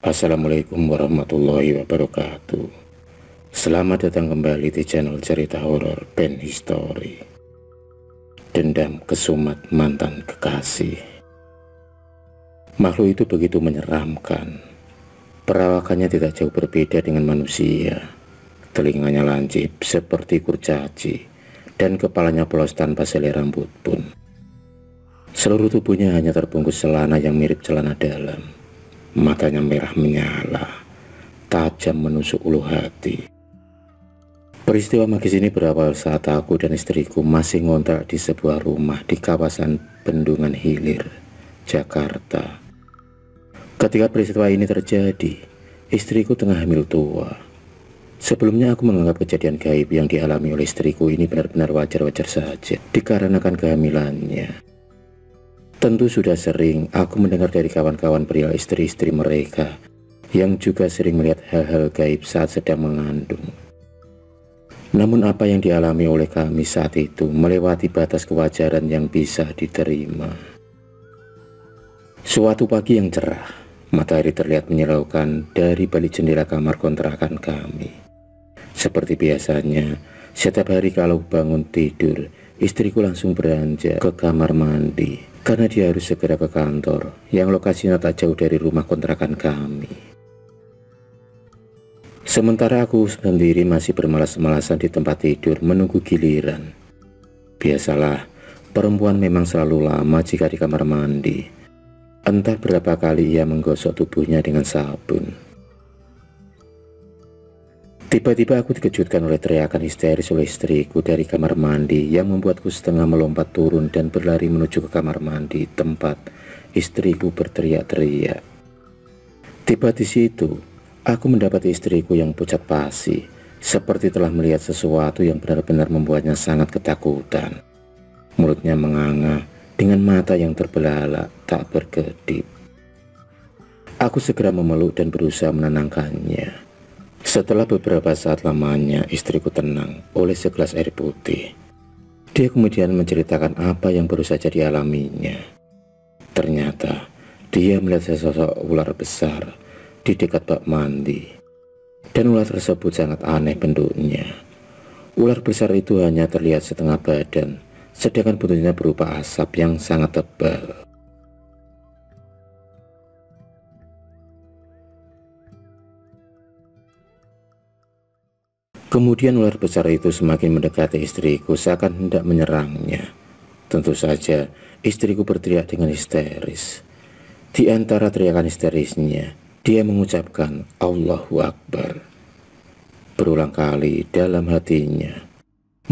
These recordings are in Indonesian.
Assalamualaikum warahmatullahi wabarakatuh. Selamat datang kembali di channel cerita horor Pen History. Dendam kesumat mantan kekasih. Makhluk itu begitu menyeramkan. Perawakannya tidak jauh berbeda dengan manusia. Telinganya lancip seperti kurcaci, dan kepalanya polos tanpa selai rambut pun. Seluruh tubuhnya hanya terbungkus celana yang mirip celana dalam. Matanya merah menyala, tajam menusuk ulu hati. Peristiwa magis ini berawal saat aku dan istriku masih ngontrak di sebuah rumah di kawasan Bendungan Hilir, Jakarta. Ketika peristiwa ini terjadi, istriku tengah hamil tua. Sebelumnya aku menganggap kejadian gaib yang dialami oleh istriku ini benar-benar wajar-wajar saja dikarenakan kehamilannya. Tentu sudah sering aku mendengar dari kawan-kawan pria istri-istri mereka yang juga sering melihat hal-hal gaib saat sedang mengandung. Namun apa yang dialami oleh kami saat itu melewati batas kewajaran yang bisa diterima. Suatu pagi yang cerah, matahari terlihat menyilaukan dari balik jendela kamar kontrakan kami. Seperti biasanya, setiap hari kalau bangun tidur, istriku langsung beranjak ke kamar mandi karena dia harus segera ke kantor yang lokasinya tak jauh dari rumah kontrakan kami. Sementara aku sendiri masih bermalas-malasan di tempat tidur menunggu giliran. Biasalah, perempuan memang selalu lama jika di kamar mandi. Entah berapa kali ia menggosok tubuhnya dengan sabun. Tiba-tiba aku dikejutkan oleh teriakan histeris oleh istriku dari kamar mandi yang membuatku setengah melompat turun dan berlari menuju ke kamar mandi tempat istriku berteriak-teriak. Tiba di situ, aku mendapati istriku yang pucat pasi, seperti telah melihat sesuatu yang benar-benar membuatnya sangat ketakutan. Mulutnya menganga dengan mata yang terbelalak tak berkedip. Aku segera memeluk dan berusaha menenangkannya. Setelah beberapa saat lamanya istriku tenang oleh segelas air putih. Dia kemudian menceritakan apa yang baru saja dialaminya. Ternyata dia melihat sesosok ular besar di dekat bak mandi. Dan ular tersebut sangat aneh bentuknya. Ular besar itu hanya terlihat setengah badan, sedangkan bentuknya berupa asap yang sangat tebal. Kemudian ular besar itu semakin mendekati istriku seakan hendak menyerangnya. Tentu saja istriku berteriak dengan histeris. Di antara teriakan histerisnya, dia mengucapkan Allahu Akbar berulang kali dalam hatinya.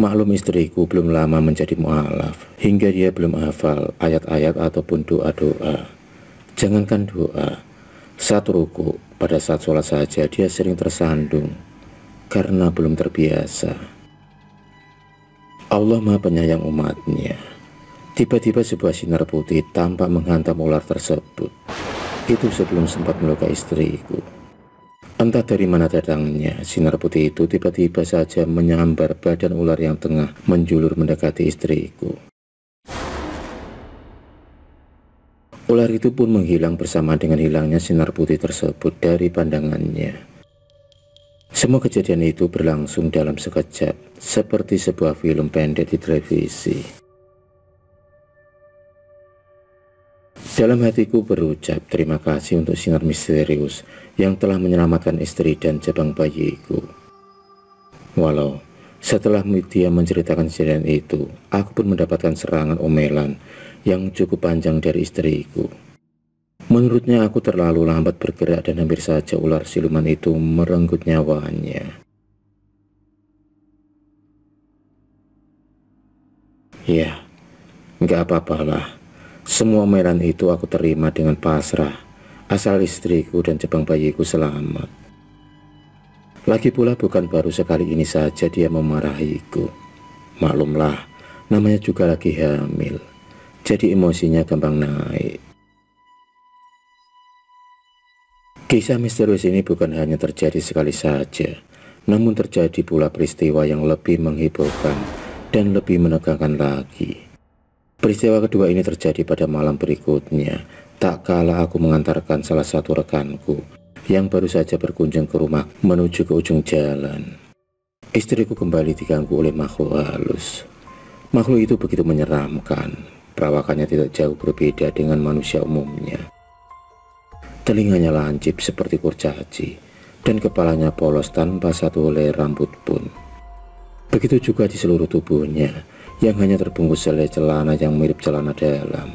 Maklum istriku belum lama menjadi mu'alaf, hingga dia belum hafal ayat-ayat ataupun doa-doa. Jangankan doa, saat ruku pada saat sholat saja dia sering tersandung karena belum terbiasa. Allah Maha Penyayang umatnya. Tiba-tiba sebuah sinar putih tampak menghantam ular tersebut. Itu sebelum sempat melukai istriku. Entah dari mana datangnya, sinar putih itu tiba-tiba saja menyambar badan ular yang tengah menjulur mendekati istriku. Ular itu pun menghilang bersama dengan hilangnya sinar putih tersebut dari pandangannya. Semua kejadian itu berlangsung dalam sekejap, seperti sebuah film pendek di televisi. Dalam hatiku berucap terima kasih untuk sinar misterius yang telah menyelamatkan istri dan jabang bayiku. Walau setelah dia menceritakan kejadian itu, aku pun mendapatkan serangan omelan yang cukup panjang dari istriku. Menurutnya aku terlalu lambat bergerak dan hampir saja ular siluman itu merenggut nyawanya. Ya, nggak apa-apalah. Semua omelan itu aku terima dengan pasrah, asal istriku dan jabang bayiku selamat. Lagi pula bukan baru sekali ini saja dia memarahiku. Maklumlah, namanya juga lagi hamil, jadi emosinya gampang naik. Kisah misterius ini bukan hanya terjadi sekali saja, namun terjadi pula peristiwa yang lebih menghebohkan dan lebih menegangkan lagi. Peristiwa kedua ini terjadi pada malam berikutnya, tak kala aku mengantarkan salah satu rekanku yang baru saja berkunjung ke rumah menuju ke ujung jalan. Istriku kembali diganggu oleh makhluk halus. Makhluk itu begitu menyeramkan. Perawakannya tidak jauh berbeda dengan manusia umumnya. Telinganya lancip seperti kurcaci, dan kepalanya polos tanpa satu helai rambut pun. Begitu juga di seluruh tubuhnya, yang hanya terbungkus selai celana yang mirip celana dalam.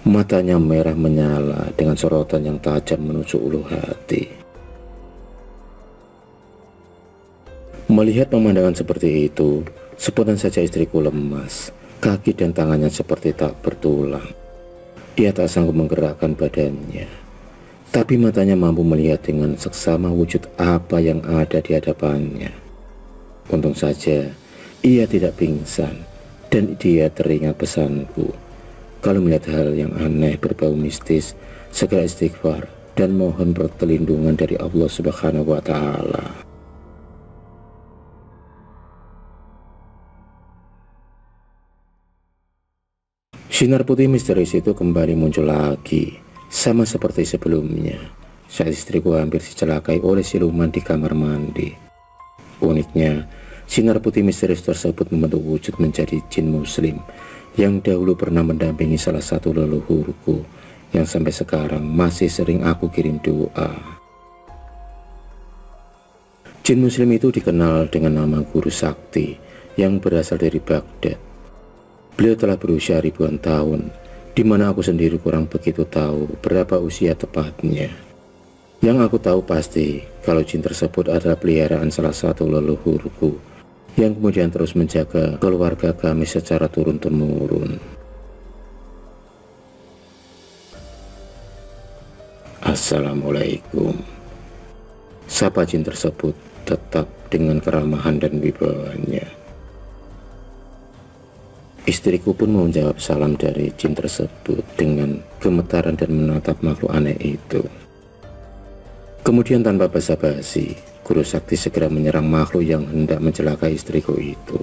Matanya merah menyala dengan sorotan yang tajam menusuk ulu hati. Melihat pemandangan seperti itu, spontan saja istriku lemas. Kaki dan tangannya seperti tak bertulang. Ia tak sanggup menggerakkan badannya, tapi matanya mampu melihat dengan seksama wujud apa yang ada di hadapannya. Untung saja ia tidak pingsan, dan dia teringat pesanku. Kalau melihat hal yang aneh berbau mistis, segera istighfar dan mohon perlindungan dari Allah Subhanahu wa Ta'ala. Sinar putih misterius itu kembali muncul lagi, sama seperti sebelumnya, saat istriku hampir dicelakai oleh siluman di kamar mandi. Uniknya, sinar putih misterius tersebut membentuk wujud menjadi jin muslim yang dahulu pernah mendampingi salah satu leluhurku, yang sampai sekarang masih sering aku kirim doa. Jin muslim itu dikenal dengan nama Guru Sakti yang berasal dari Baghdad. Beliau telah berusia ribuan tahun, di mana aku sendiri kurang begitu tahu berapa usia tepatnya. Yang aku tahu pasti kalau jin tersebut adalah peliharaan salah satu leluhurku, yang kemudian terus menjaga keluarga kami secara turun-temurun. Assalamualaikum. Sapa jin tersebut tetap dengan keramahan dan wibawanya. Istriku pun menjawab salam dari jin tersebut dengan gemetaran dan menatap makhluk aneh itu. Kemudian tanpa basa-basi, Guru Sakti segera menyerang makhluk yang hendak mencelakai istriku itu.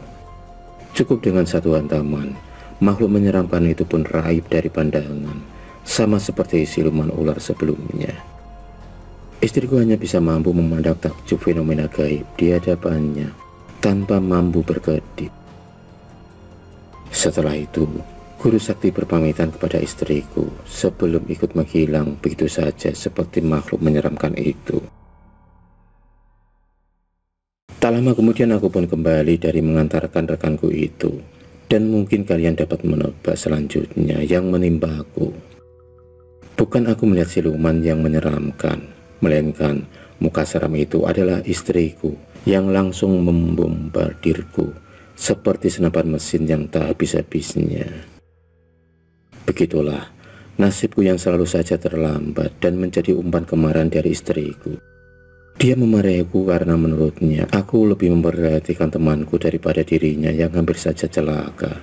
Cukup dengan satu hantaman, makhluk menyeramkan itu pun raib dari pandangan, sama seperti siluman ular sebelumnya. Istriku hanya bisa mampu memandang takjub fenomena gaib di hadapannya, tanpa mampu berkedip. Setelah itu, Guru Sakti berpamitan kepada istriku sebelum ikut menghilang begitu saja seperti makhluk menyeramkan itu. Tak lama kemudian aku pun kembali dari mengantarkan rekanku itu, dan mungkin kalian dapat menebak selanjutnya yang menimpa aku. Bukan aku melihat siluman yang menyeramkan, melainkan muka seram itu adalah istriku yang langsung membombardirku seperti senapan mesin yang tak habis-habisnya. Begitulah nasibku yang selalu saja terlambat dan menjadi umpan kemarahan dari istriku. Dia memarahiku karena menurutnya aku lebih memperhatikan temanku daripada dirinya yang hampir saja celaka.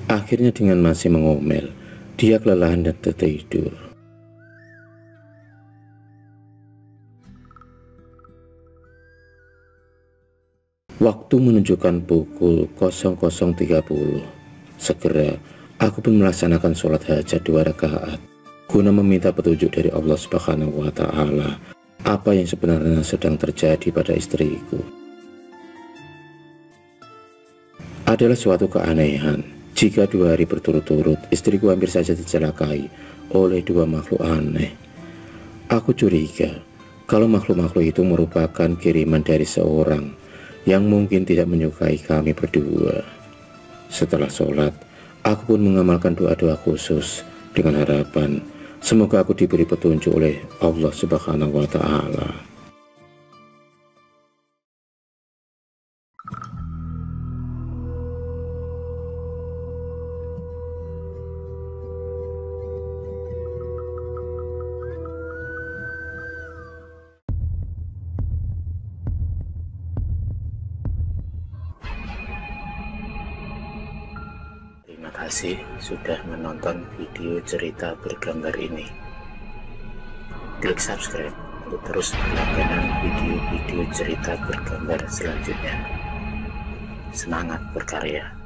Akhirnya dengan masih mengomel, dia kelelahan dan tertidur. Waktu menunjukkan pukul 00.30. Segera aku pun melaksanakan sholat hajat 2 rakaat guna meminta petunjuk dari Allah Subhanahu wa Ta'ala apa yang sebenarnya sedang terjadi pada istriku. Adalah suatu keanehan jika 2 hari berturut-turut istriku hampir saja dicelakai oleh 2 makhluk aneh. Aku curiga kalau makhluk-makhluk itu merupakan kiriman dari seorang yang mungkin tidak menyukai kami berdua. Setelah sholat, aku pun mengamalkan doa-doa khusus dengan harapan semoga aku diberi petunjuk oleh Allah Subhanahu wa Ta'ala. Terima kasih sudah menonton video cerita bergambar ini. Klik subscribe untuk terus berlangganan video-video cerita bergambar selanjutnya. Semangat berkarya.